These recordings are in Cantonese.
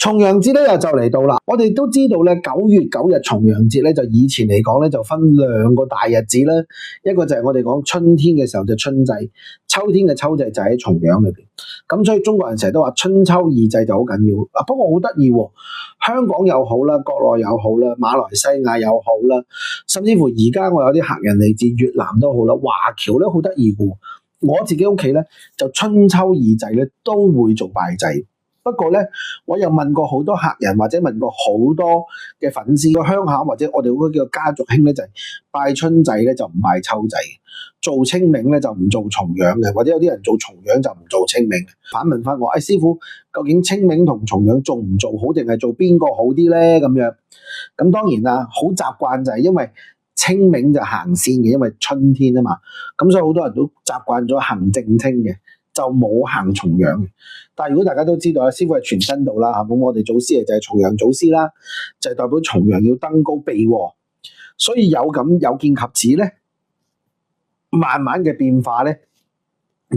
重陽節咧又就嚟到啦，我哋都知道咧9月9日重陽節咧就以前嚟講咧就分兩個大日子啦，一個就係我哋講春天嘅時候就春祭，秋天嘅秋祭就喺重陽裏邊。咁所以中國人成日都話春秋二祭就好緊要。不過好得意喎，香港又好啦，國內又好啦，馬來西亞又好啦，甚至乎而家我有啲客人嚟自越南都好啦，華僑咧好得意嘅。我自己屋企咧就春秋二祭咧都會做拜祭。不過咧，我又問過好多客人，或者問過好多嘅粉絲，個鄉下或者我哋嗰個叫家族興咧，就係拜春祭咧就唔拜秋祭，做清明咧就唔做重陽嘅，或者有啲人做重陽就唔做清明。反問翻我，師傅，究竟清明同重陽做唔做好，定係做邊個好啲咧？咁樣，咁當然啦，好習慣就係因為清明就行先嘅，因為春天啊嘛，咁所以好多人都習慣咗行正清嘅。就冇行重陽嘅，但係如果大家都知道師傅係全真道啦，咁我哋祖師就係重陽祖師啦，就係代表重陽要登高避禍，所以有見及此咧，慢慢嘅變化咧，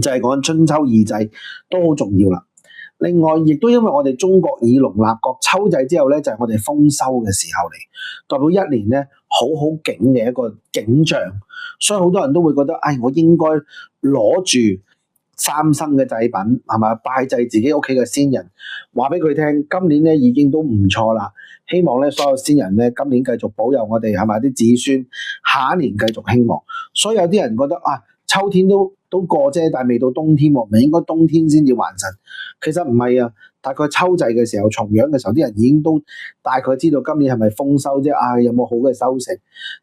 就係講春秋二祭都好重要啦。另外，亦都因為我哋中國以農立國，秋祭之後咧，就係我哋豐收嘅時候嚟，代表一年咧好景嘅一個景象，所以好多人都會覺得，我應該攞住三生嘅祭品係咪拜祭自己屋企嘅先人，話俾佢聽，今年咧已經都唔錯啦。希望咧所有先人咧今年繼續保佑我哋係咪啲子孫，下一年繼續興旺。所以有啲人覺得秋天都過啫，但係未到冬天喎，唔係應該冬天先至還神？其實唔係啊，大概秋祭嘅時候、重陽嘅時候，啲人已經都大概知道今年係咪豐收啫？有冇好嘅收成？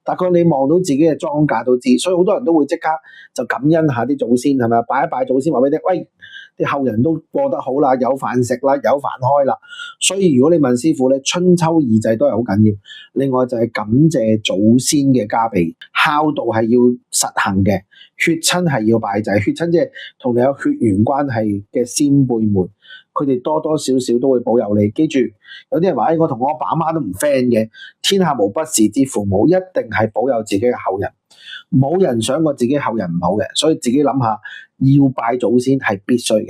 大概你望到自己嘅莊稼都知，所以好多人都會即刻就感恩下啲祖先係咪？拜一拜祖先，話俾你聽，喂，啲後人都過得好啦，有飯食啦，有飯開啦。所以如果你問師傅咧，春秋二祭都係好緊要。另外就係感謝祖先嘅加被，孝道係要實行嘅，血親係要拜祭，血親即係同你有血緣關係嘅先輩們，佢哋多多少少都會保佑你。記住，有啲人話，我同我阿爸媽都唔 friend 嘅，天下無不是之父母，一定係保佑自己嘅後人，冇人想過自己後人唔好嘅，所以自己諗下，要拜祖先係必須嘅。